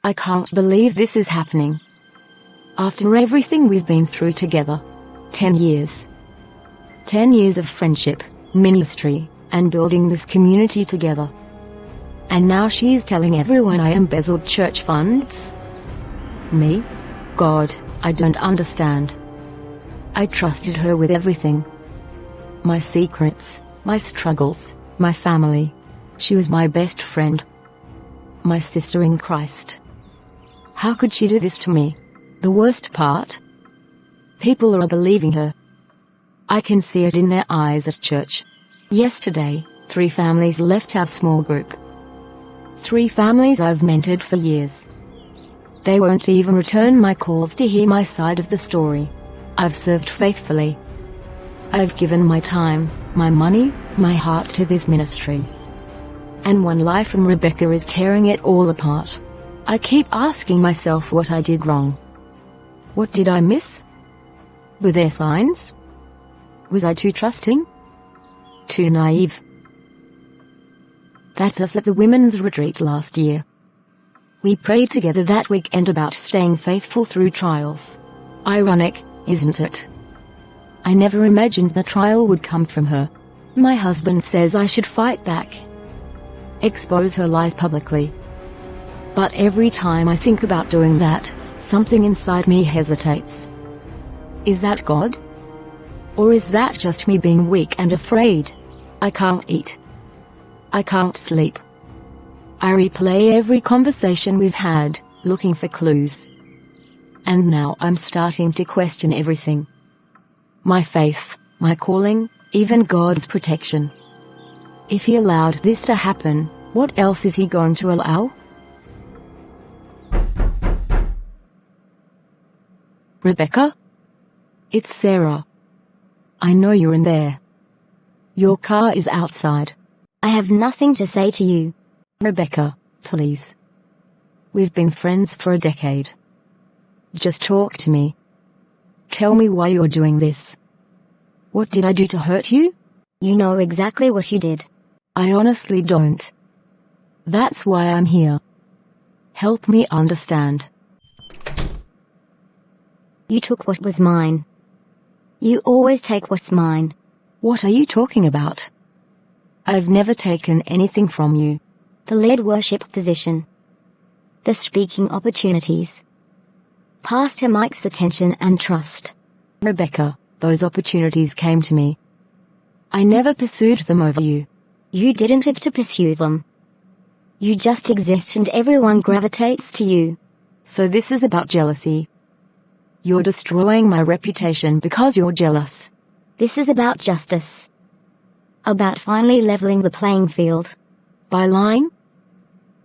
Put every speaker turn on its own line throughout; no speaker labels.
I can't believe this is happening. After everything we've been through together. 10 years. 10 years of friendship, ministry, and building this community together. And now she's telling everyone I embezzled church funds? Me? God, I don't understand. I trusted her with everything. My secrets, my struggles, my family. She was my best friend. My sister in Christ. How could she do this to me? The worst part? People are believing her. I can see it in their eyes at church. Yesterday, 3 families left our small group. 3 families I've mentored for years. They won't even return my calls to hear my side of the story. I've served faithfully. I've given my time, my money, my heart to this ministry. And one lie from Rebecca is tearing it all apart. I keep asking myself what I did wrong. What did I miss? Were there signs? Was I too trusting? Too naive? That's us at the women's retreat last year. We prayed together that weekend about staying faithful through trials. Ironic, isn't it? I never imagined the trial would come from her. My husband says I should fight back. Expose her lies publicly. But every time I think about doing that, something inside me hesitates. Is that God? Or is that just me being weak and afraid? I can't eat. I can't sleep. I replay every conversation we've had, looking for clues. And now I'm starting to question everything. My faith, my calling, even God's protection. If He allowed this to happen, what else is He going to allow? Rebecca? It's Sarah. I know you're in there. Your car is outside.
I have nothing to say to you.
Rebecca, please. We've been friends for a decade. Just talk to me. Tell me why you're doing this. What did I do to hurt you?
You know exactly what you did.
I honestly don't. That's why I'm here. Help me understand.
You took what was mine. You always take what's mine.
What are you talking about? I've never taken anything from you.
The lead worship position. The speaking opportunities. Pastor Mike's attention and trust.
Rebecca, those opportunities came to me. I never pursued them over you.
You didn't have to pursue them. You just exist and everyone gravitates to you.
So this is about jealousy. You're destroying my reputation because you're jealous.
This is about justice. About finally leveling the playing field.
By lying?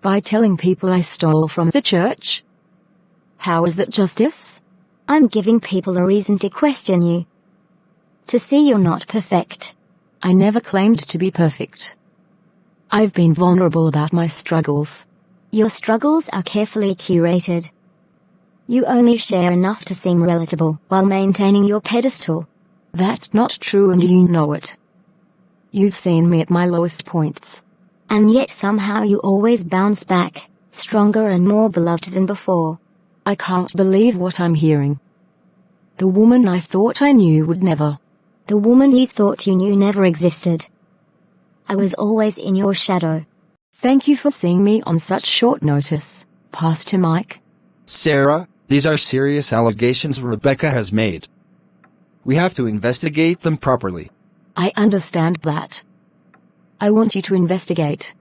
By telling people I stole from the church? How is that justice?
I'm giving people a reason to question you. To see you're not perfect.
I never claimed to be perfect. I've been vulnerable about my struggles.
Your struggles are carefully curated. You only share enough to seem relatable while maintaining your pedestal.
That's not true and you know it. You've seen me at my lowest points.
And yet somehow you always bounce back, stronger and more beloved than before.
I can't believe what I'm hearing. The woman I thought I knew would never.
The woman you thought you knew never existed. I was always in your shadow.
Thank you for seeing me on such short notice, Pastor Mike.
Sarah, these are serious allegations Rebecca has made. We have to investigate them properly.
I understand that. I want you to investigate.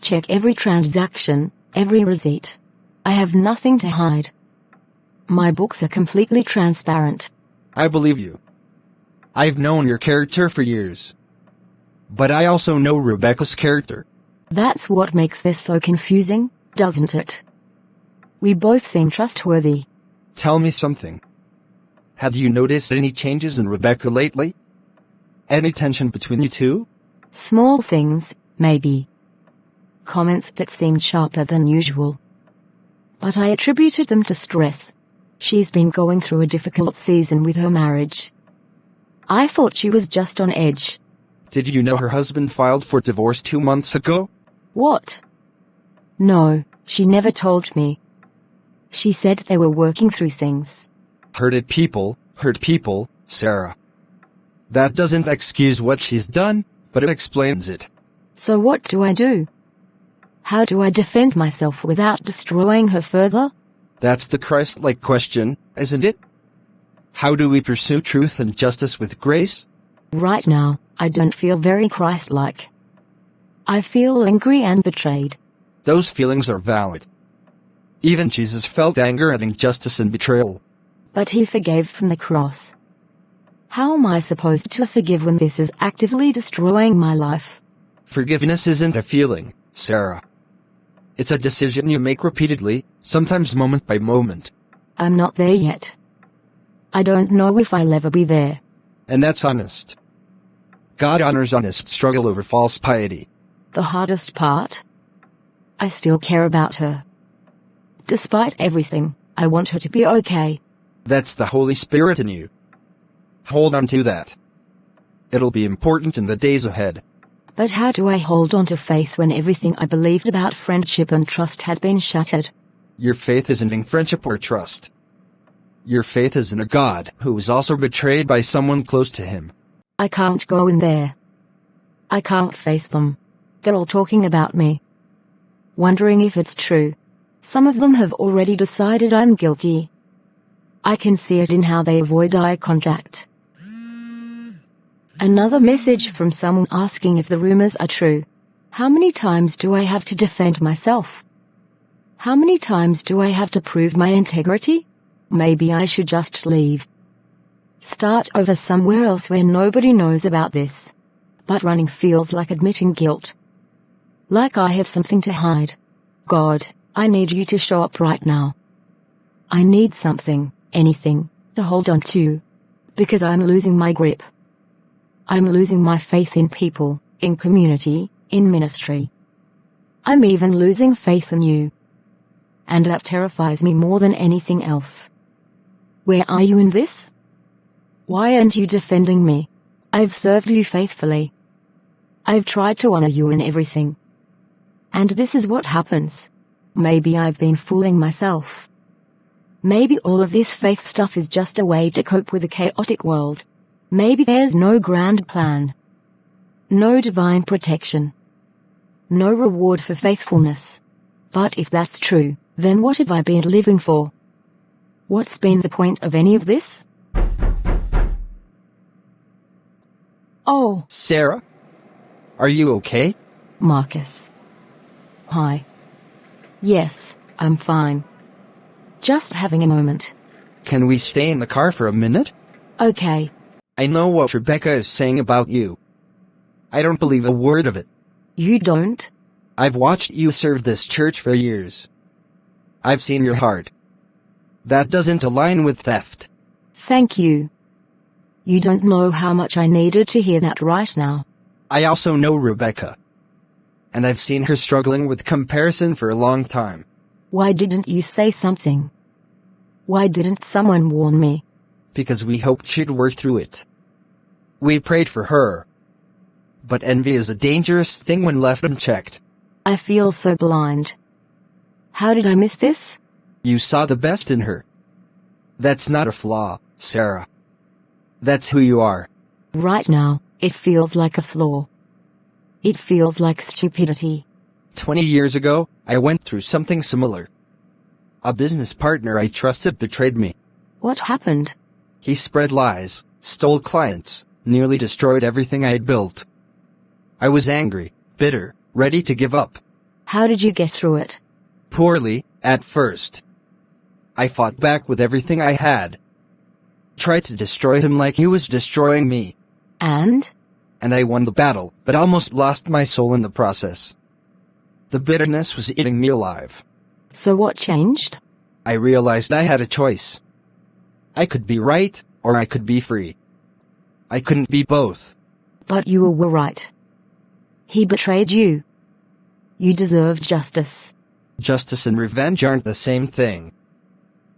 Check every transaction, every receipt. I have nothing to hide. My books are completely transparent.
I believe you. I've known your character for years. But I also know Rebecca's character.
That's what makes this so confusing, doesn't it? We both seem trustworthy.
Tell me something. Have you noticed any changes in Rebecca lately? Any tension between you two?
Small things, maybe. Comments that seemed sharper than usual. But I attributed them to stress. She's been going through a difficult season with her marriage. I thought she was just on edge.
Did you know her husband filed for divorce 2 months ago?
What? No, she never told me. She said they were working through things.
Hurt people, Sarah. That doesn't excuse what she's done, but it explains it.
So what do I do? How do I defend myself without destroying her further?
That's the Christ-like question, isn't it? How do we pursue truth and justice with grace?
Right now, I don't feel very Christ-like. I feel angry and betrayed.
Those feelings are valid. Even Jesus felt anger at injustice and betrayal.
But he forgave from the cross. How am I supposed to forgive when this is actively destroying my life?
Forgiveness isn't a feeling, Sarah. It's a decision you make repeatedly, sometimes moment by moment.
I'm not there yet. I don't know if I'll ever be there.
And that's honest. God honors honest struggle over false piety.
The hardest part? I still care about her. Despite everything, I want her to be okay.
That's the Holy Spirit in you. Hold on to that. It'll be important in the days ahead.
But how do I hold on to faith when everything I believed about friendship and trust has been shattered?
Your faith isn't in friendship or trust. Your faith is in a God who was also betrayed by someone close to him.
I can't go in there. I can't face them. They're all talking about me. Wondering if it's true. Some of them have already decided I'm guilty. I can see it in how they avoid eye contact. Another message from someone asking if the rumors are true. How many times do I have to defend myself? How many times do I have to prove my integrity? Maybe I should just leave. Start over somewhere else where nobody knows about this. But running feels like admitting guilt. Like I have something to hide. God, I need you to show up right now. I need something, anything, to hold on to. Because I'm losing my grip. I'm losing my faith in people, in community, in ministry. I'm even losing faith in you. And that terrifies me more than anything else. Where are you in this? Why aren't you defending me? I've served you faithfully. I've tried to honor you in everything. And this is what happens. Maybe I've been fooling myself. Maybe all of this faith stuff is just a way to cope with a chaotic world. Maybe there's no grand plan. No divine protection. No reward for faithfulness. But if that's true, then what have I been living for? What's been the point of any of this? Oh.
Sarah? Are you okay?
Marcus. Hi. Yes, I'm fine. Just having a moment.
Can we stay in the car for a minute?
Okay.
I know what Rebecca is saying about you. I don't believe a word of it.
You don't?
I've watched you serve this church for years. I've seen your heart. That doesn't align with theft.
Thank you. You don't know how much I needed to hear that right now.
I also know Rebecca. And I've seen her struggling with comparison for a long time.
Why didn't you say something? Why didn't someone warn me?
Because we hoped she'd work through it. We prayed for her. But envy is a dangerous thing when left unchecked.
I feel so blind. How did I miss this?
You saw the best in her. That's not a flaw, Sarah. That's who you are.
Right now, it feels like a flaw. It feels like stupidity.
20 years ago, I went through something similar. A business partner I trusted betrayed me.
What happened?
He spread lies, stole clients, nearly destroyed everything I had built. I was angry, bitter, ready to give up.
How did you get through it?
Poorly, at first. I fought back with everything I had. Tried to destroy him like he was destroying me.
And?
And I won the battle, but almost lost my soul in the process. The bitterness was eating me alive.
So what changed?
I realized I had a choice. I could be right, or I could be free. I couldn't be both.
But you were right. He betrayed you. You deserved justice.
Justice and revenge aren't the same thing.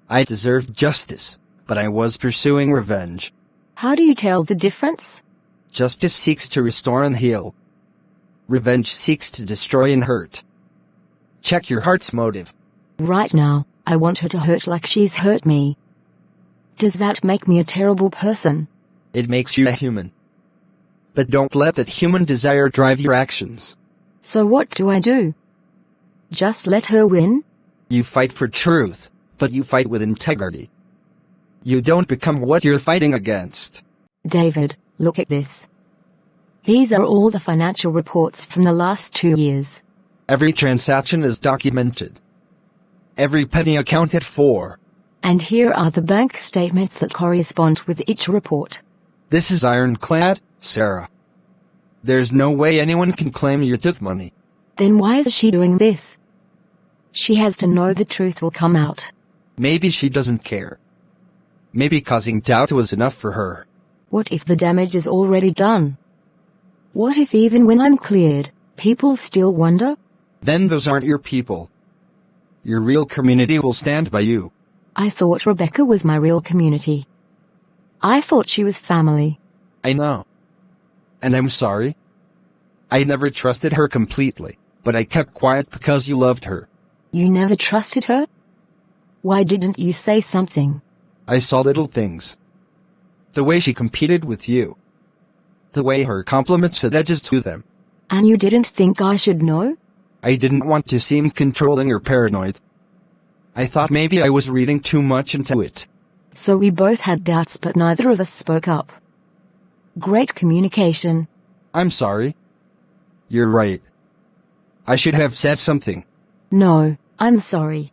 I deserved justice, but I was pursuing revenge.
How do you tell the difference?
Justice seeks to restore and heal. Revenge seeks to destroy and hurt. Check your heart's motive.
Right now, I want her to hurt like she's hurt me. Does that make me a terrible person?
It makes you a human. But don't let that human desire drive your actions.
So what do I do? Just let her win?
You fight for truth, but you fight with integrity. You don't become what you're fighting against.
David, look at this. These are all the financial reports from the last 2 years.
Every transaction is documented. Every penny accounted for.
And here are the bank statements that correspond with each report.
This is ironclad, Sarah. There's no way anyone can claim you took money.
Then why is she doing this? She has to know the truth will come out.
Maybe she doesn't care. Maybe causing doubt was enough for her.
What if the damage is already done? What if even when I'm cleared, people still wonder?
Then those aren't your people. Your real community will stand by you.
I thought Rebecca was my real community. I thought she was family.
I know. And I'm sorry. I never trusted her completely, but I kept quiet because you loved her.
You never trusted her? Why didn't you say something?
I saw little things. The way she competed with you. The way her compliments had edges to them.
And you didn't think I should know?
I didn't want to seem controlling or paranoid. I thought maybe I was reading too much into it.
So we both had doubts, but neither of us spoke up. Great communication.
I'm sorry. You're right. I should have said something.
No, I'm sorry.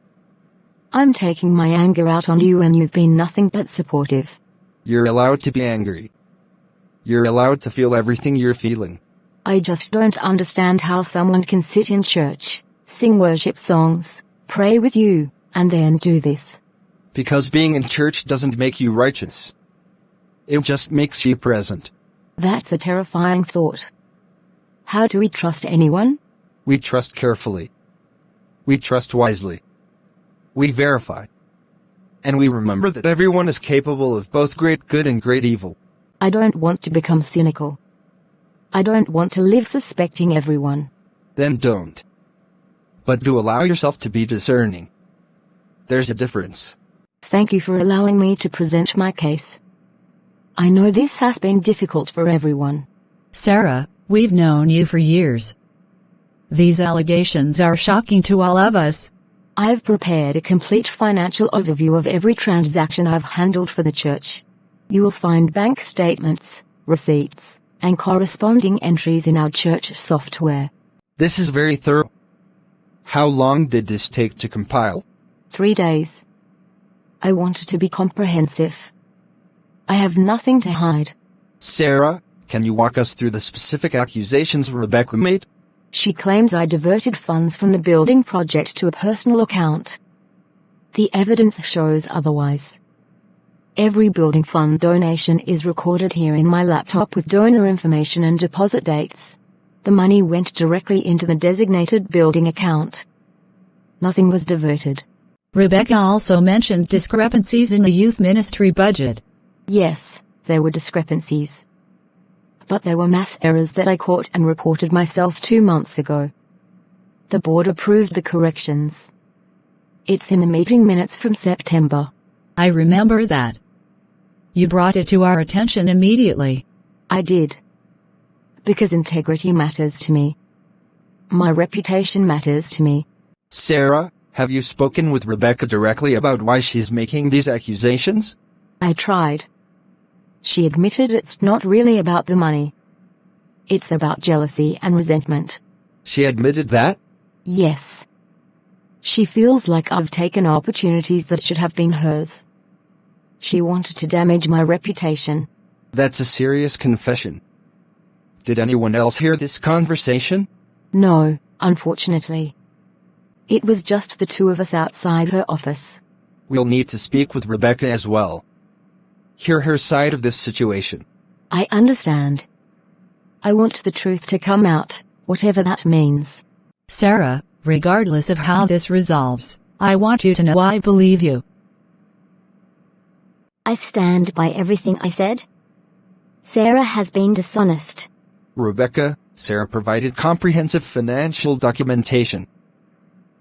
I'm taking my anger out on you and you've been nothing but supportive.
You're allowed to be angry. You're allowed to feel everything you're feeling.
I just don't understand how someone can sit in church, sing worship songs, pray with you, and then do this.
Because being in church doesn't make you righteous. It just makes you present.
That's a terrifying thought. How do we trust anyone?
We trust carefully. We trust wisely. We verify. And we remember that everyone is capable of both great good and great evil.
I don't want to become cynical. I don't want to live suspecting everyone.
Then don't. But do allow yourself to be discerning. There's a difference.
Thank you for allowing me to present my case. I know this has been difficult for everyone.
Sarah, we've known you for years. These allegations are shocking to all of us.
I've prepared a complete financial overview of every transaction I've handled for the church. You will find bank statements, receipts, and corresponding entries in our church software.
This is very thorough. How long did this take to compile?
3 days. I want it to be comprehensive. I have nothing to hide.
Sarah, can you walk us through the specific accusations Rebecca made?
She claims I diverted funds from the building project to a personal account. The evidence shows otherwise. Every building fund donation is recorded here in my laptop with donor information and deposit dates. The money went directly into the designated building account. Nothing was diverted.
Rebecca also mentioned discrepancies in the youth ministry budget.
Yes, there were discrepancies. But there were math errors that I caught and reported myself 2 months ago. The board approved the corrections. It's in the meeting minutes from September.
I remember that. You brought it to our attention immediately.
I did. Because integrity matters to me. My reputation matters to me.
Sarah, have you spoken with Rebecca directly about why she's making these accusations?
I tried. She admitted it's not really about the money. It's about jealousy and resentment.
She admitted that?
Yes. She feels like I've taken opportunities that should have been hers. She wanted to damage my reputation.
That's a serious confession. Did anyone else hear this conversation?
No, unfortunately. It was just the two of us outside her office.
We'll need to speak with Rebecca as well. Hear her side of this situation.
I understand. I want the truth to come out, whatever that means.
Sarah, regardless of how this resolves, I want you to know I believe you.
I stand by everything I said. Sarah has been dishonest.
Rebecca, Sarah provided comprehensive financial documentation.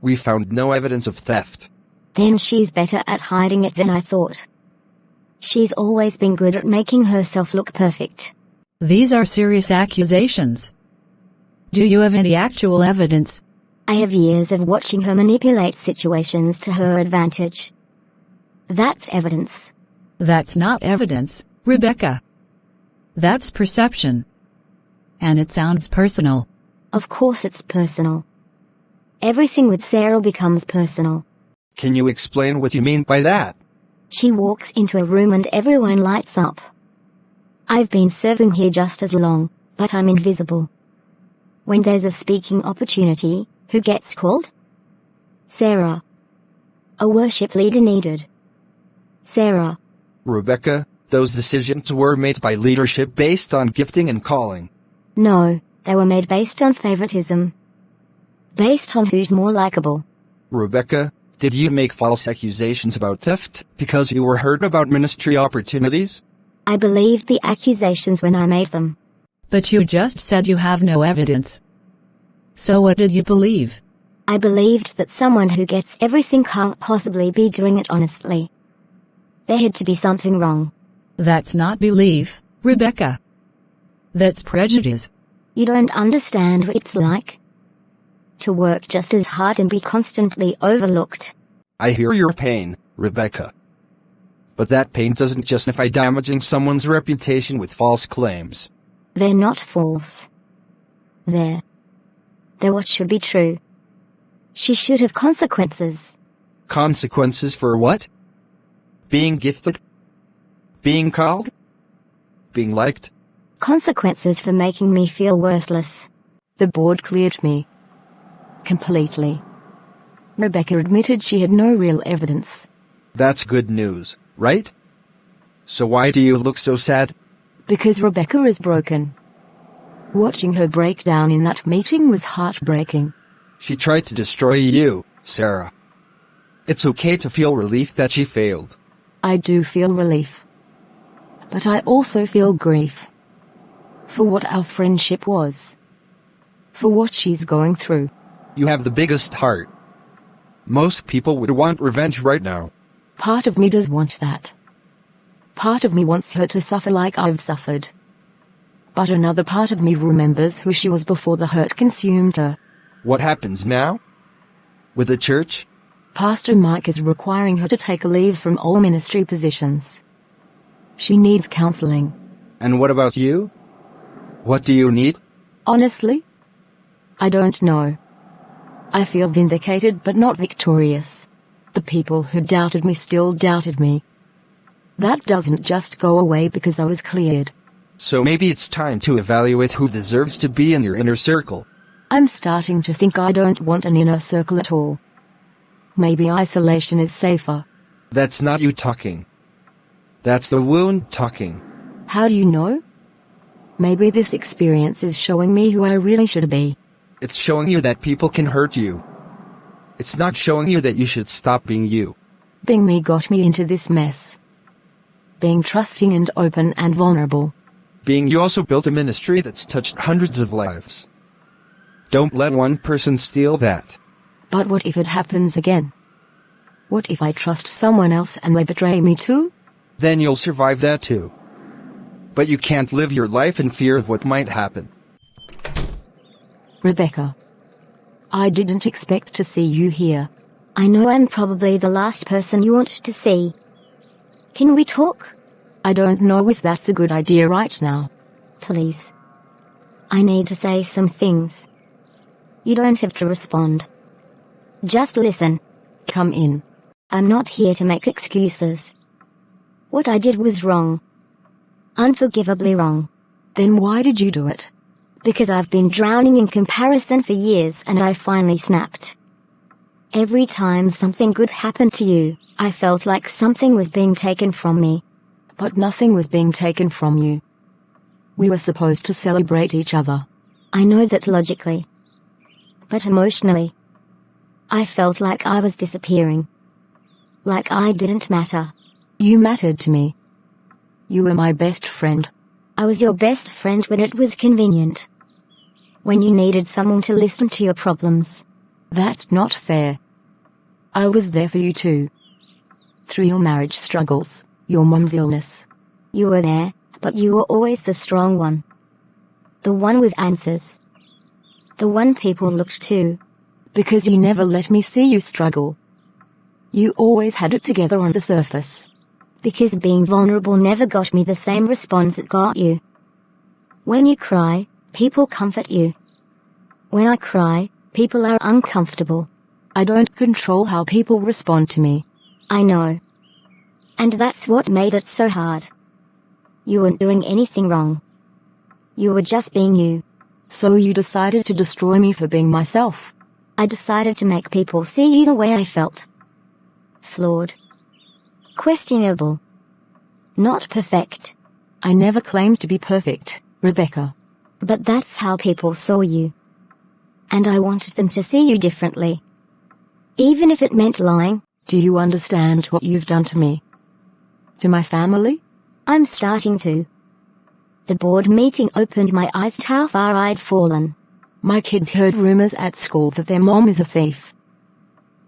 We found no evidence of theft.
Then she's better at hiding it than I thought. She's always been good at making herself look perfect.
These are serious accusations. Do you have any actual evidence?
I have years of watching her manipulate situations to her advantage. That's evidence.
That's not evidence, Rebecca. That's perception. And it sounds personal.
Of course it's personal. Everything with Sarah becomes personal.
Can you explain what you mean by that?
She walks into a room and everyone lights up. I've been serving here just as long, but I'm invisible. When there's a speaking opportunity, who gets called? Sarah. A worship leader needed. Sarah.
Rebecca, those decisions were made by leadership based on gifting and calling.
No, they were made based on favoritism. Based on who's more likable.
Rebecca, did you make false accusations about theft because you were hurt about ministry opportunities?
I believed the accusations when I made them.
But you just said you have no evidence. So what did you believe?
I believed that someone who gets everything can't possibly be doing it honestly. There had to be something wrong.
That's not belief, Rebecca. That's prejudice.
You don't understand what it's like to work just as hard and be constantly overlooked.
I hear your pain, Rebecca. But that pain doesn't justify damaging someone's reputation with false claims.
They're not false. They're what should be true. She should have consequences.
Consequences for what? Being gifted? Being called? Being liked?
Consequences for making me feel worthless.
The board cleared me. Completely. Rebecca admitted she had no real evidence.
That's good news, right? So why do you look so sad?
Because Rebecca is broken. Watching her break down in that meeting was heartbreaking.
She tried to destroy you, Sarah. It's okay to feel relief that she failed.
I do feel relief. But I also feel grief. For what our friendship was. For what she's going through.
You have the biggest heart. Most people would want revenge right now.
Part of me does want that. Part of me wants her to suffer like I've suffered. But another part of me remembers who she was before the hurt consumed her.
What happens now? With the church?
Pastor Mike is requiring her to take a leave from all ministry positions. She needs counseling.
And what about you? What do you need?
Honestly? I don't know. I feel vindicated but not victorious. The people who doubted me still doubted me. That doesn't just go away because I was cleared.
So maybe it's time to evaluate who deserves to be in your inner circle.
I'm starting to think I don't want an inner circle at all. Maybe isolation is safer.
That's not you talking. That's the wound talking.
How do you know? Maybe this experience is showing me who I really should be.
It's showing you that people can hurt you. It's not showing you that you should stop being you.
Being me got me into this mess. Being trusting and open and vulnerable.
Being you also built a ministry that's touched hundreds of lives. Don't let one person steal that.
But what if it happens again? What if I trust someone else and they betray me too?
Then you'll survive that too. But you can't live your life in fear of what might happen.
Rebecca. I didn't expect to see you here.
I know I'm probably the last person you want to see. Can we talk?
I don't know if that's a good idea right now.
Please. I need to say some things. You don't have to respond. Just listen.
Come in.
I'm not here to make excuses. What I did was wrong. Unforgivably wrong.
Then why did you do it?
Because I've been drowning in comparison for years and I finally snapped. Every time something good happened to you, I felt like something was being taken from me.
But nothing was being taken from you. We were supposed to celebrate each other.
I know that logically. But emotionally, I felt like I was disappearing. Like I didn't matter.
You mattered to me. You were my best friend.
I was your best friend when it was convenient. When you needed someone to listen to your problems.
That's not fair. I was there for you too. Through your marriage struggles, your mom's illness.
You were there, but you were always the strong one. The one with answers. The one people looked to.
Because you never let me see you struggle. You always had it together on the surface.
Because being vulnerable never got me the same response it got you. When you cry, people comfort you. When I cry, people are uncomfortable.
I don't control how people respond to me.
I know. And that's what made it so hard. You weren't doing anything wrong. You were just being you.
So you decided to destroy me for being myself.
I decided to make people see you the way I felt. Flawed. Questionable. Not perfect.
I never claimed to be perfect, Rebecca.
But that's how people saw you. And I wanted them to see you differently. Even if it meant lying.
Do you understand what you've done to me? To my family?
I'm starting to. The board meeting opened my eyes to how far I'd fallen.
My kids heard rumors at school that their mom is a thief.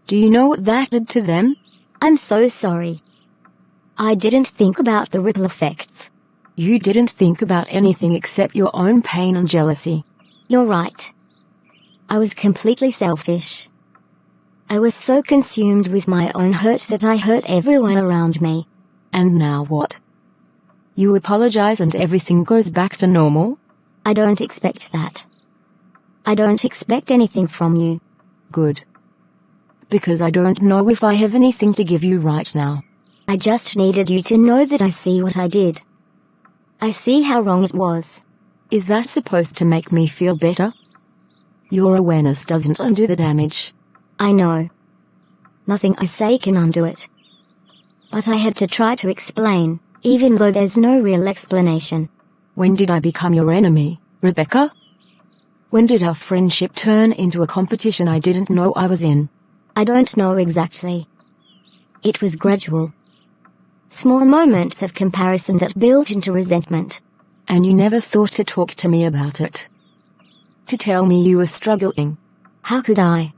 Do you know what that did to them?
I'm so sorry. I didn't think about the ripple effects.
You didn't think about anything except your own pain and jealousy.
You're right. I was completely selfish. I was so consumed with my own hurt that I hurt everyone around me.
And now what? You apologize and everything goes back to normal?
I don't expect that. I don't expect anything from you.
Good. Because I don't know if I have anything to give you right now.
I just needed you to know that I see what I did. I see how wrong it was.
Is that supposed to make me feel better? Your awareness doesn't undo the damage.
I know. Nothing I say can undo it. But I had to try to explain, even though there's no real explanation.
When did I become your enemy, Rebecca? When did our friendship turn into a competition I didn't know I was in?
I don't know exactly. It was gradual. Small moments of comparison that built into resentment.
And you never thought to talk to me about it? To tell me you were struggling?
How could I?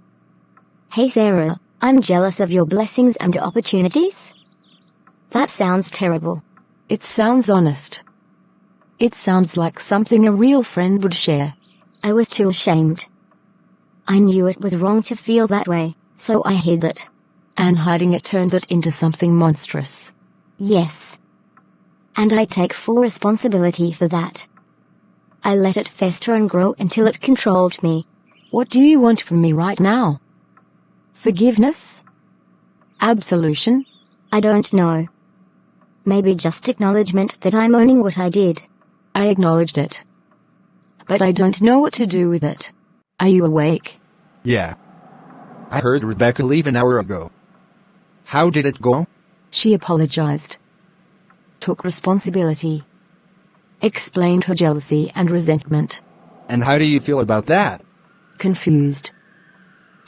Hey Sarah, I'm jealous of your blessings and opportunities? That sounds terrible.
It sounds honest. It sounds like something a real friend would share.
I was too ashamed. I knew it was wrong to feel that way, so I hid it.
And hiding it turned it into something monstrous.
Yes. And I take full responsibility for that. I let it fester and grow until it controlled me.
What do you want from me right now? Forgiveness? Absolution?
I don't know. Maybe just acknowledgement that I'm owning what I did.
I acknowledged it. But I don't know what to do with it. Are you awake?
Yeah. I heard Rebecca leave an hour ago. How did it go?
She apologized. Took responsibility. Explained her jealousy and resentment.
And how do you feel about that?
Confused.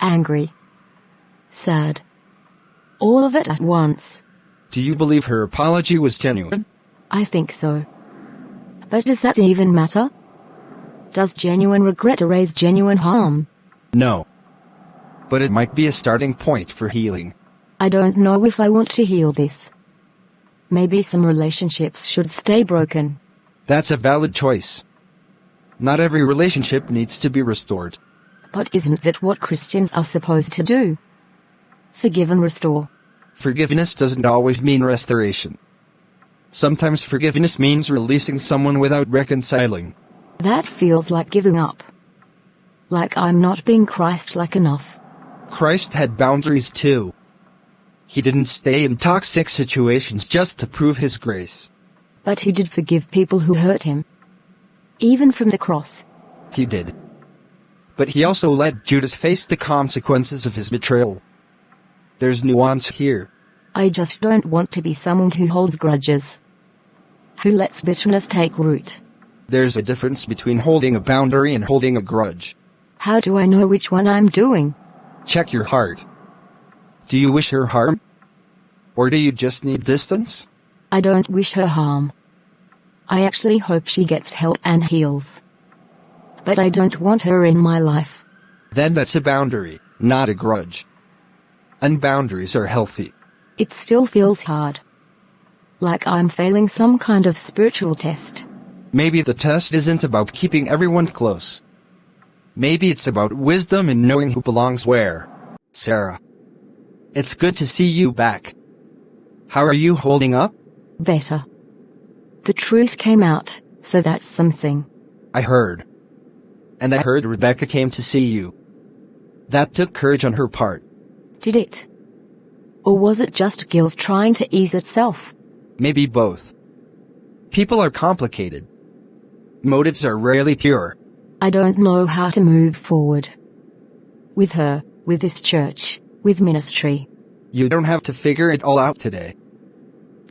Angry. Sad. All of it at once.
Do you believe her apology was genuine?
I think so. But does that even matter? Does genuine regret erase genuine harm?
No. But it might be a starting point for healing.
I don't know if I want to heal this. Maybe some relationships should stay broken.
That's a valid choice. Not every relationship needs to be restored.
But isn't that what Christians are supposed to do? Forgive and restore.
Forgiveness doesn't always mean restoration. Sometimes forgiveness means releasing someone without reconciling.
That feels like giving up. Like I'm not being Christ-like enough.
Christ had boundaries too. He didn't stay in toxic situations just to prove his grace.
But he did forgive people who hurt him. Even from the cross.
He did. But he also let Judas face the consequences of his betrayal. There's nuance here.
I just don't want to be someone who holds grudges. Who lets bitterness take root.
There's a difference between holding a boundary and holding a grudge.
How do I know which one I'm doing?
Check your heart. Do you wish her harm? Or do you just need distance?
I don't wish her harm. I actually hope she gets help and heals. But I don't want her in my life.
Then that's a boundary, not a grudge. And boundaries are healthy.
It still feels hard. Like I'm failing some kind of spiritual test.
Maybe the test isn't about keeping everyone close. Maybe it's about wisdom and knowing who belongs where. Sarah. It's good to see you back. How are you holding up?
Better. The truth came out, so that's something.
I heard. And I heard Rebecca came to see you. That took courage on her part.
Did it? Or was it just guilt trying to ease itself?
Maybe both. People are complicated. Motives are rarely pure.
I don't know how to move forward. With her, with this church, with ministry.
You don't have to figure it all out today.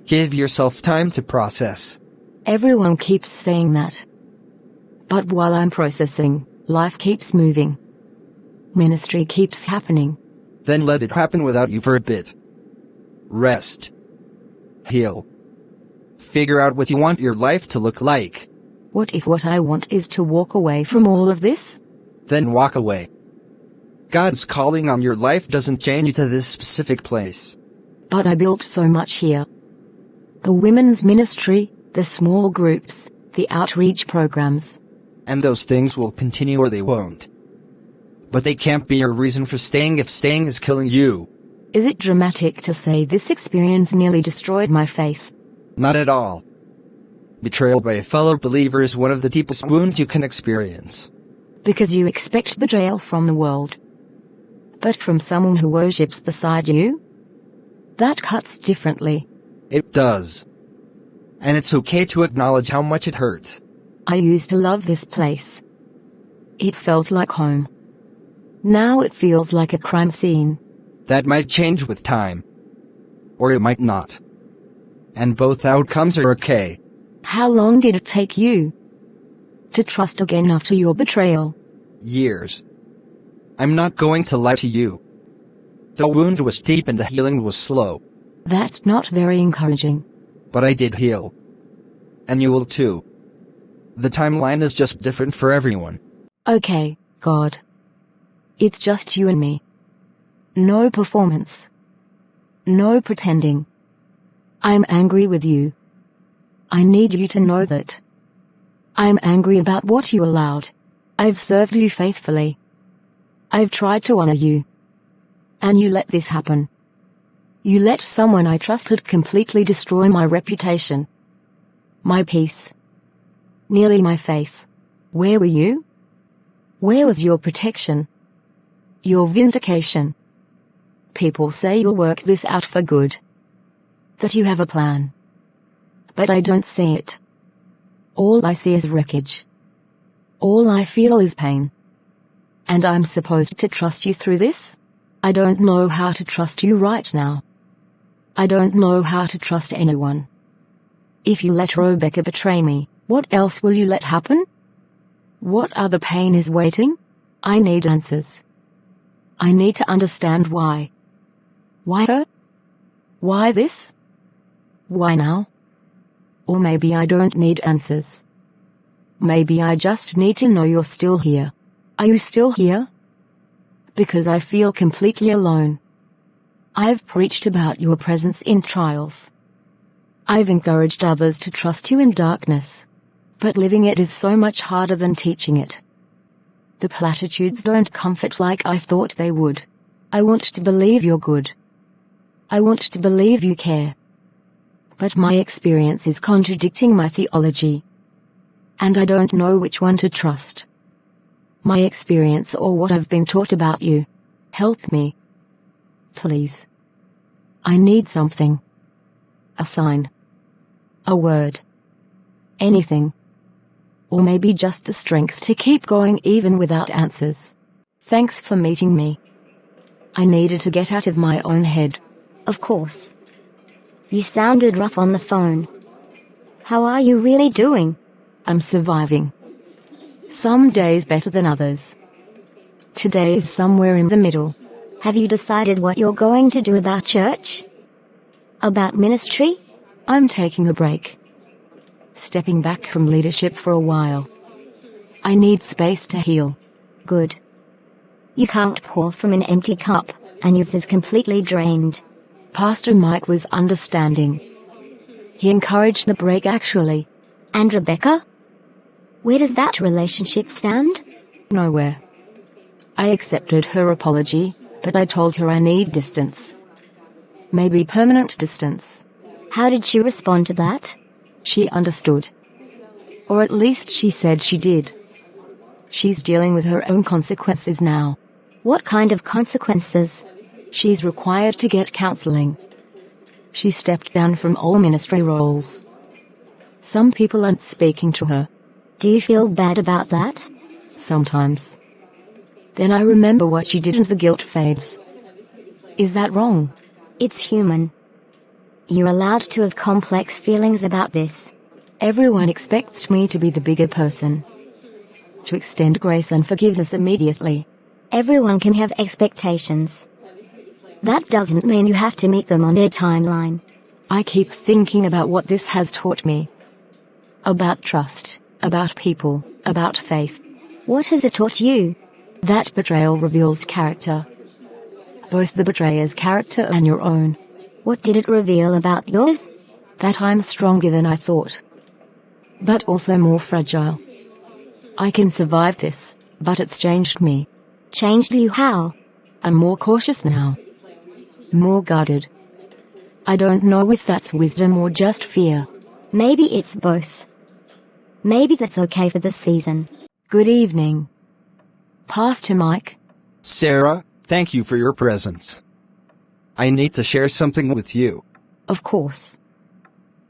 Give yourself time to process.
Everyone keeps saying that. But while I'm processing, life keeps moving. Ministry keeps happening.
Then let it happen without you for a bit. Rest. Heal. Figure out what you want your life to look like.
What if what I want is to walk away from all of this?
Then walk away. God's calling on your life doesn't chain you to this specific place.
But I built so much here. The women's ministry, the small groups, the outreach programs.
And those things will continue or they won't. But they can't be your reason for staying if staying is killing you.
Is it dramatic to say this experience nearly destroyed my faith?
Not at all. Betrayal by a fellow believer is one of the deepest wounds you can experience.
Because you expect betrayal from the world. But from someone who worships beside you? That cuts differently.
It does. And it's okay to acknowledge how much it hurts.
I used to love this place. It felt like home. Now it feels like a crime scene.
That might change with time. Or it might not. And both outcomes are okay.
How long did it take you to trust again after your betrayal?
Years. I'm not going to lie to you. The wound was deep and the healing was slow.
That's not very encouraging.
But I did heal. And you will too. The timeline is just different for everyone.
Okay, God. It's just you and me. No performance. No pretending. I'm angry with you. I need you to know that. I'm angry about what you allowed. I've served you faithfully. I've tried to honor you. And you let this happen. You let someone I trusted completely destroy my reputation. My peace. Nearly my faith. Where were you? Where was your protection? Your vindication? People say you'll work this out for good. That you have a plan. But I don't see it. All I see is wreckage. All I feel is pain. And I'm supposed to trust you through this? I don't know how to trust you right now. I don't know how to trust anyone. If you let Rebecca betray me, what else will you let happen? What other pain is waiting? I need answers. I need to understand why. Why her? Why this? Why now? Or maybe I don't need answers. Maybe I just need to know you're still here. Are you still here? Because I feel completely alone. I've preached about your presence in trials. I've encouraged others to trust you in darkness. But living it is so much harder than teaching it. The platitudes don't comfort like I thought they would. I want to believe you're good. I want to believe you care. But my experience is contradicting my theology. And I don't know which one to trust. My experience or what I've been taught about you. Help me. Please. I need something. A sign. A word. Anything. Or maybe just the strength to keep going even without answers. Thanks for meeting me. I needed to get out of my own head.
Of course. You sounded rough on the phone. How are you really doing?
I'm surviving. Some days better than others. Today is somewhere in the middle.
Have you decided what you're going to do about church? About ministry?
I'm taking a break. Stepping back from leadership for a while. I need space to heal.
Good. You can't pour from an empty cup. and yours is completely drained.
Pastor Mike was understanding. He encouraged the break actually.
And Rebecca? Where does that relationship stand?
Nowhere. I accepted her apology, but I told her I need distance. Maybe permanent distance.
How did she respond to that?
She understood. Or at least she said she did. She's dealing with her own consequences now.
What kind of consequences?
She's required to get counseling. She stepped down from all ministry roles. Some people aren't speaking to her.
Do you feel bad about that?
Sometimes. Then I remember what she did and the guilt fades. Is that wrong?
It's human. You're allowed to have complex feelings about this.
Everyone expects me to be the bigger person. To extend grace and forgiveness immediately.
Everyone can have expectations. That doesn't mean you have to meet them on their timeline.
I keep thinking about what this has taught me. About trust, about people, about faith.
What has it taught you?
That betrayal reveals character. Both the betrayer's character and your own.
What did it reveal about yours?
That I'm stronger than I thought. But also more fragile. I can survive this, but it's changed me.
Changed you how?
I'm more cautious now. More guarded. I don't know if that's wisdom or just fear.
Maybe it's both. Maybe that's okay for this season.
Good evening. Pastor Mike.
Sarah, thank you for your presence. I need to share something with you.
Of course.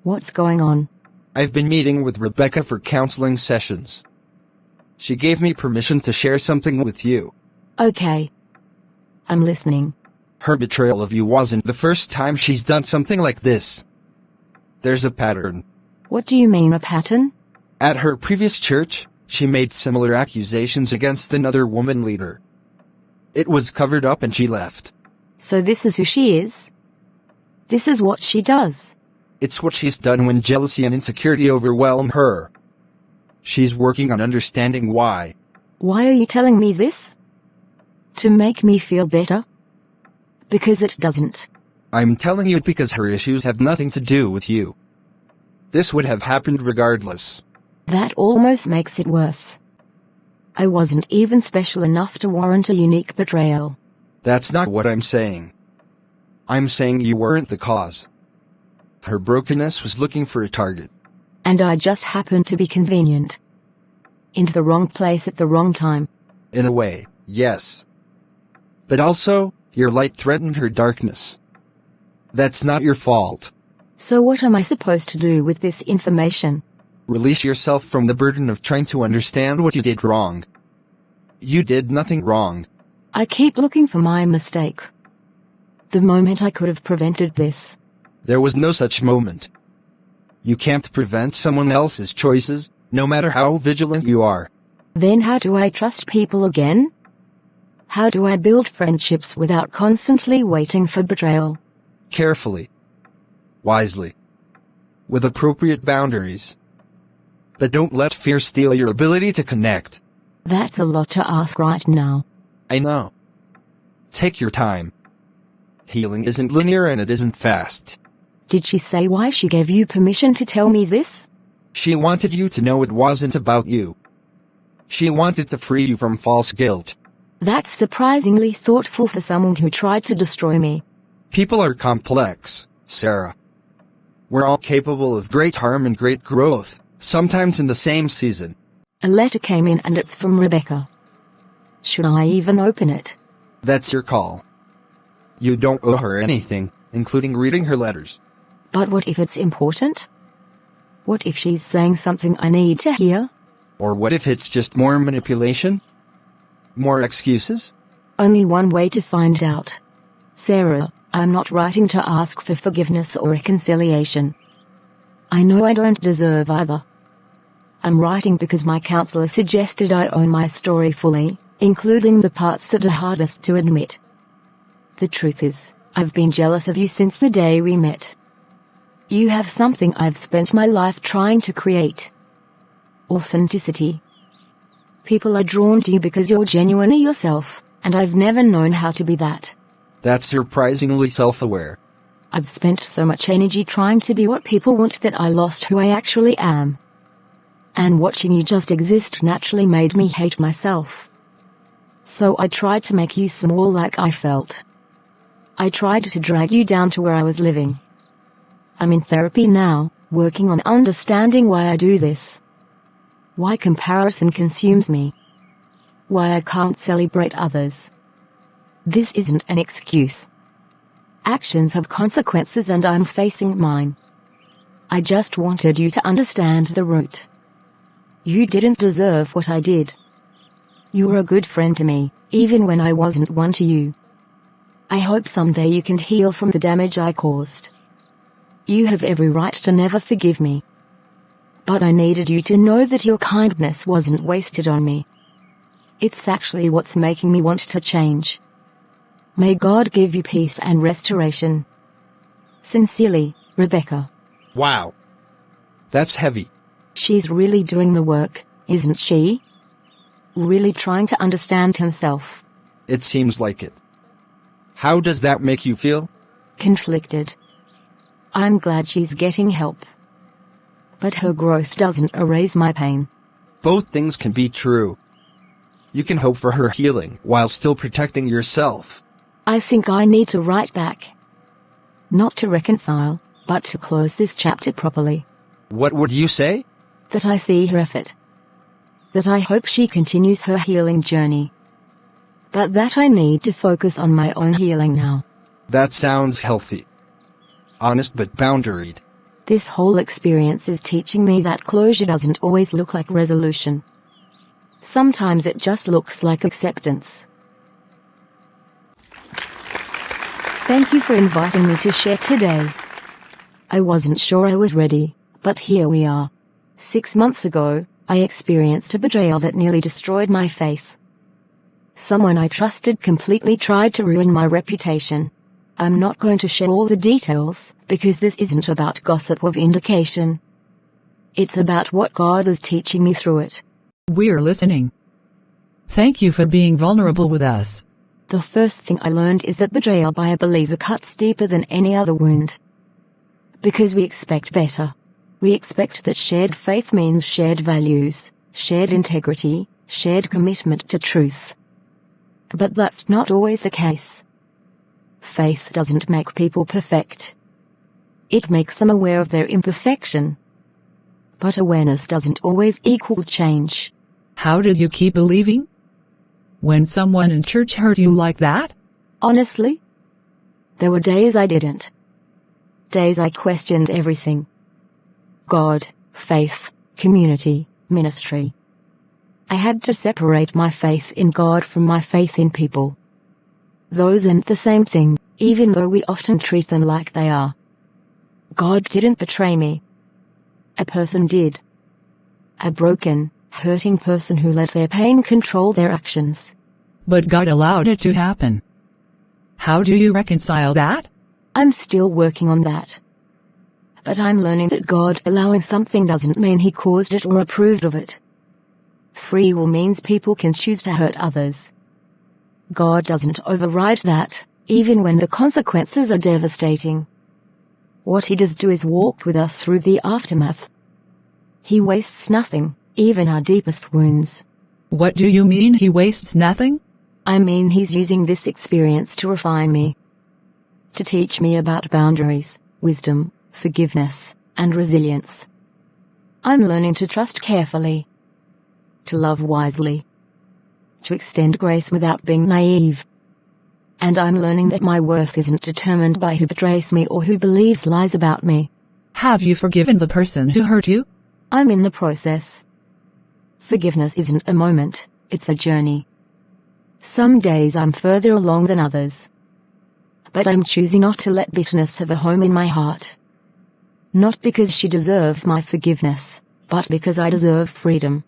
What's going on?
I've been meeting with Rebecca for counseling sessions. She gave me permission to share something with you.
Okay. I'm listening.
Her betrayal of you wasn't the first time she's done something like this. There's a pattern.
What do you mean, a pattern?
At her previous church, she made similar accusations against another woman leader. It was covered up and she left.
So this is who she is? This is what she does?
It's what she's done when jealousy and insecurity overwhelm her. She's working on understanding why.
Why are you telling me this? To make me feel better? Because it doesn't.
I'm telling you it because her issues have nothing to do with you. This would have happened regardless.
That almost makes it worse. I wasn't even special enough to warrant a unique betrayal.
That's not what I'm saying. I'm saying you weren't the cause. Her brokenness was looking for a target.
And I just happened to be convenient. Into the wrong place at the wrong time.
In a way, yes. But also, your light threatened her darkness. That's not your fault.
So what am I supposed to do with this information?
Release yourself from the burden of trying to understand what you did wrong. You did nothing wrong.
I keep looking for my mistake. The moment I could have prevented this.
There was no such moment. You can't prevent someone else's choices, no matter how vigilant you are.
Then how do I trust people again? How do I build friendships without constantly waiting for betrayal?
Carefully. Wisely. With appropriate boundaries. But don't let fear steal your ability to connect.
That's a lot to ask right now.
I know. Take your time. Healing isn't linear and it isn't fast.
Did she say why she gave you permission to tell me this?
She wanted you to know it wasn't about you. She wanted to free you from false guilt.
That's surprisingly thoughtful for someone who tried to destroy me.
People are complex, Sarah. We're all capable of great harm and great growth, sometimes in the same season.
A letter came in and it's from Rebecca. Should I even open it?
That's your call. You don't owe her anything, including reading her letters.
But what if it's important? What if she's saying something I need to hear?
Or what if it's just more manipulation? More excuses?
Only one way to find out. Sarah, I'm not writing to ask for forgiveness or reconciliation. I know I don't deserve either. I'm writing because my counselor suggested I own my story fully, including the parts that are hardest to admit. The truth is, I've been jealous of you since the day we met. You have something I've spent my life trying to create. Authenticity. People are drawn to you because you're genuinely yourself, and I've never known how to be that.
That's surprisingly self-aware.
I've spent so much energy trying to be what people want that I lost who I actually am. And watching you just exist naturally made me hate myself. So I tried to make you small like I felt. I tried to drag you down to where I was living. I'm in therapy now, working on understanding why I do this. Why comparison consumes me. Why I can't celebrate others. This isn't an excuse. Actions have consequences and I'm facing mine. I just wanted you to understand the root. You didn't deserve what I did. You were a good friend to me, even when I wasn't one to you. I hope someday you can heal from the damage I caused. You have every right to never forgive me. But I needed you to know that your kindness wasn't wasted on me. It's actually what's making me want to change. May God give you peace and restoration. Sincerely, Rebecca.
Wow. That's heavy.
She's really doing the work, isn't she? Really trying to understand himself.
It seems like it. How does that make you feel?
Conflicted. I'm glad she's getting help. But her growth doesn't erase my pain.
Both things can be true. You can hope for her healing while still protecting yourself.
I think I need to write back. Not to reconcile, but to close this chapter properly.
What would you say?
That I see her effort. That I hope she continues her healing journey. But that I need to focus on my own healing now.
That sounds healthy. Honest but boundaried.
This whole experience is teaching me that closure doesn't always look like resolution. Sometimes it just looks like acceptance. Thank you for inviting me to share today. I wasn't sure I was ready, but here we are. 6 months ago, I experienced a betrayal that nearly destroyed my faith. Someone I trusted completely tried to ruin my reputation. I'm not going to share all the details, because this isn't about gossip or vindication. It's about what God is teaching me through it.
We're listening. Thank you for being vulnerable with us.
The first thing I learned is that betrayal by a believer cuts deeper than any other wound. Because we expect better. We expect that shared faith means shared values, shared integrity, shared commitment to truth. But that's not always the case. Faith doesn't make people perfect. It makes them aware of their imperfection. But awareness doesn't always equal change.
How did you keep believing? When someone in church hurt you like that?
Honestly, there were days I didn't. Days I questioned everything. God, faith, community, ministry. I had to separate my faith in God from my faith in people. Those aren't the same thing, even though we often treat them like they are. God didn't betray me. A person did. A broken, hurting person who let their pain control their actions.
But God allowed it to happen. How do you reconcile that?
I'm still working on that. But I'm learning that God allowing something doesn't mean He caused it or approved of it. Free will means people can choose to hurt others. God doesn't override that, even when the consequences are devastating. What He does do is walk with us through the aftermath. He wastes nothing, even our deepest wounds.
What do you mean He wastes nothing?
I mean He's using this experience to refine me. To teach me about boundaries, wisdom, forgiveness, and resilience. I'm learning to trust carefully. To love wisely. To extend grace without being naive. And I'm learning that my worth isn't determined by who betrays me or who believes lies about me.
Have you forgiven the person who hurt you?
I'm in the process. Forgiveness isn't a moment, it's a journey. Some days I'm further along than others. But I'm choosing not to let bitterness have a home in my heart. Not because she deserves my forgiveness, but because I deserve freedom.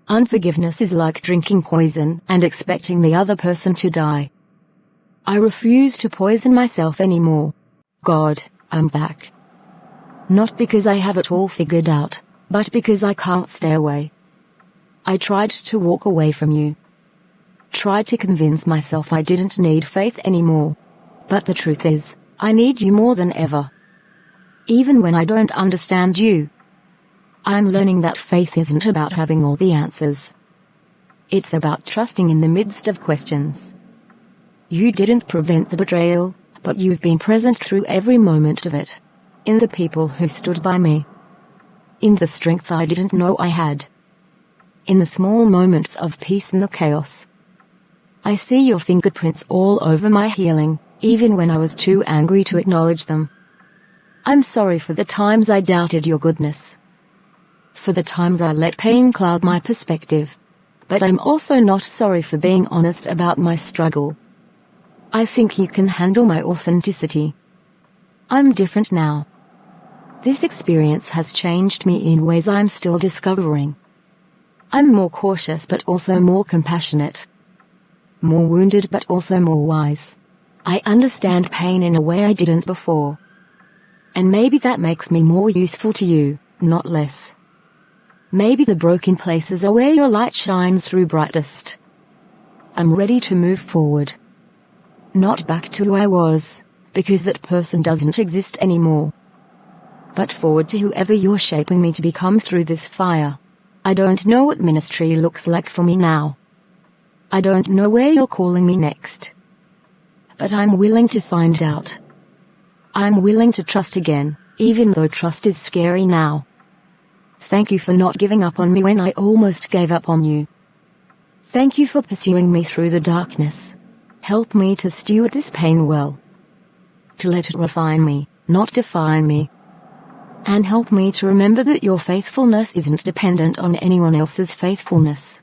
Unforgiveness is like drinking poison and expecting the other person to die. I refuse to poison myself anymore. God, I'm back. Not because I have it all figured out, but because I can't stay away. I tried to walk away from you. Tried to convince myself I didn't need faith anymore, But the truth is, I need you more than ever. Even when I don't understand you. I'm learning that faith isn't about having all the answers. It's about trusting in the midst of questions. You didn't prevent the betrayal, but you've been present through every moment of it. In the people who stood by me. In the strength I didn't know I had. In the small moments of peace in the chaos. I see your fingerprints all over my healing, even when I was too angry to acknowledge them. I'm sorry for the times I doubted your goodness. For the times I let pain cloud my perspective. But I'm also not sorry for being honest about my struggle. I think you can handle my authenticity. I'm different now. This experience has changed me in ways I'm still discovering. I'm more cautious but also more compassionate. More wounded but also more wise. I understand pain in a way I didn't before. And maybe that makes me more useful to you, not less. Maybe the broken places are where your light shines through brightest. I'm ready to move forward. Not back to who I was, because that person doesn't exist anymore. But forward to whoever you're shaping me to become through this fire. I don't know what ministry looks like for me now. I don't know where you're calling me next. But I'm willing to find out. I'm willing to trust again, even though trust is scary now. Thank you for not giving up on me when I almost gave up on you. Thank you for pursuing me through the darkness. Help me to steward this pain well. To let it refine me, not define me. And help me to remember that your faithfulness isn't dependent on anyone else's faithfulness.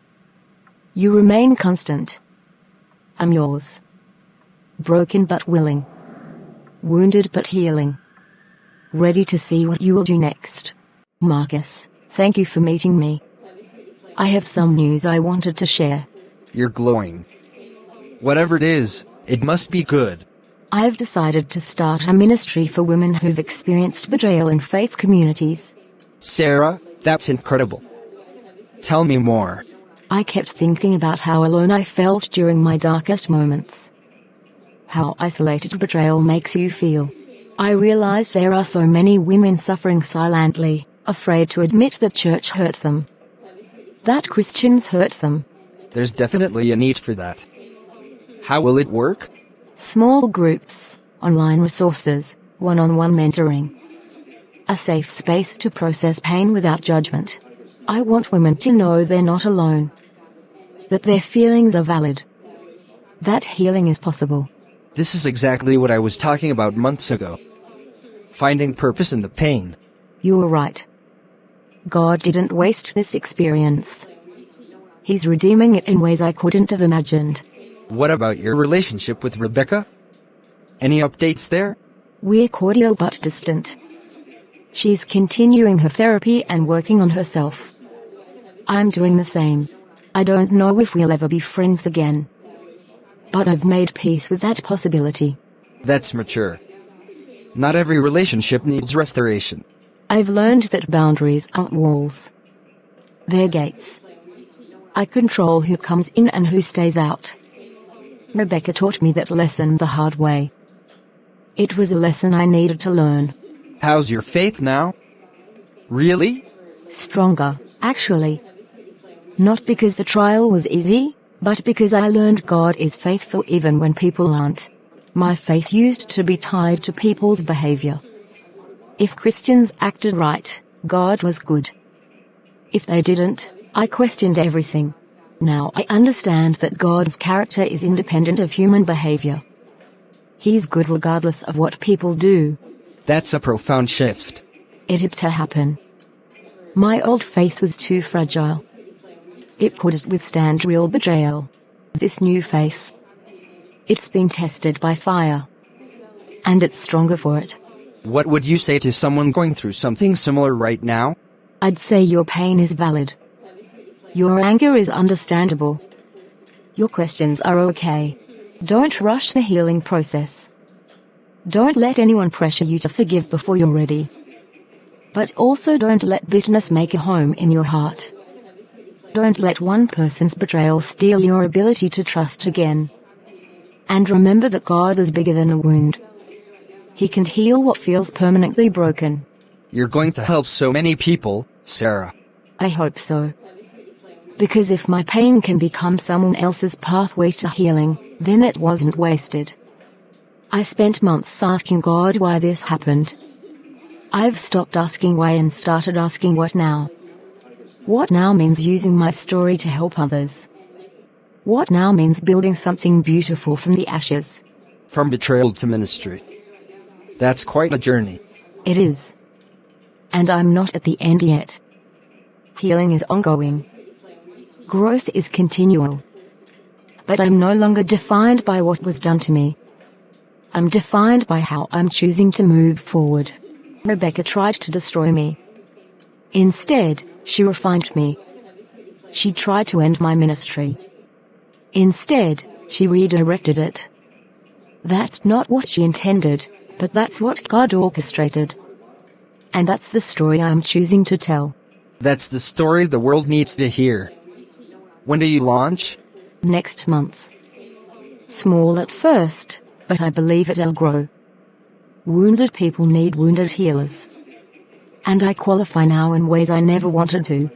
You remain constant. I'm yours. Broken but willing. Wounded but healing. Ready to see what you will do next. Marcus, thank you for meeting me. I have some news I wanted to share.
You're glowing. Whatever it is, it must be good.
I've decided to start a ministry for women who've experienced betrayal in faith communities.
Sarah, that's incredible. Tell me more.
I kept thinking about how alone I felt during my darkest moments. How isolated betrayal makes you feel. I realized there are so many women suffering silently, afraid to admit that church hurt them. That Christians hurt them.
There's definitely a need for that. How will it work?
Small groups, online resources, one-on-one mentoring. A safe space to process pain without judgment. I want women to know they're not alone. That their feelings are valid. That healing is possible.
This is exactly what I was talking about months ago. Finding purpose in the pain.
You were right. God didn't waste this experience. He's redeeming it in ways I couldn't have imagined.
What about your relationship with Rebecca? Any updates there?
We're cordial but distant. She's continuing her therapy and working on herself. I'm doing the same. I don't know if we'll ever be friends again. But I've made peace with that possibility.
That's mature. Not every relationship needs restoration.
I've learned that boundaries aren't walls. They're gates. I control who comes in and who stays out. Rebecca taught me that lesson the hard way. It was a lesson I needed to learn.
How's your faith now? Really?
Stronger, actually. Not because the trial was easy, but because I learned God is faithful even when people aren't. My faith used to be tied to people's behavior. If Christians acted right, God was good. If they didn't, I questioned everything. Now I understand that God's character is independent of human behavior. He's good regardless of what people do.
That's a profound shift.
It had to happen. My old faith was too fragile. It couldn't withstand real betrayal. This new faith, it's been tested by fire. And it's stronger for it.
What would you say to someone going through something similar right now?
I'd say your pain is valid. Your anger is understandable. Your questions are okay. Don't rush the healing process. Don't let anyone pressure you to forgive before you're ready. But also don't let bitterness make a home in your heart. Don't let one person's betrayal steal your ability to trust again. And remember that God is bigger than the wound. He can heal what feels permanently broken.
You're going to help so many people, Sarah.
I hope so. Because if my pain can become someone else's pathway to healing, then it wasn't wasted. I spent months asking God why this happened. I've stopped asking why and started asking what now. What now means using my story to help others. What now means building something beautiful from the ashes.
From betrayal to ministry. That's quite a journey.
It is. And I'm not at the end yet. Healing is ongoing. Growth is continual. But I'm no longer defined by what was done to me. I'm defined by how I'm choosing to move forward. Rebecca tried to destroy me. Instead, she refined me. She tried to end my ministry. Instead, she redirected it. That's not what she intended, but that's what God orchestrated. And that's the story I'm choosing to tell.
That's the story the world needs to hear. When do you launch?
Next month. Small at first, but I believe it'll grow. Wounded people need wounded healers. And I qualify now in ways I never wanted to.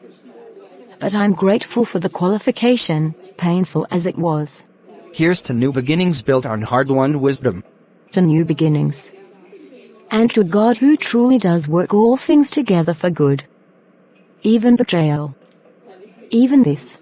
But I'm grateful for the qualification, painful as it was.
Here's to new beginnings built on hard-won wisdom.
To new beginnings. And to God who truly does work all things together for good. Even betrayal. Even this.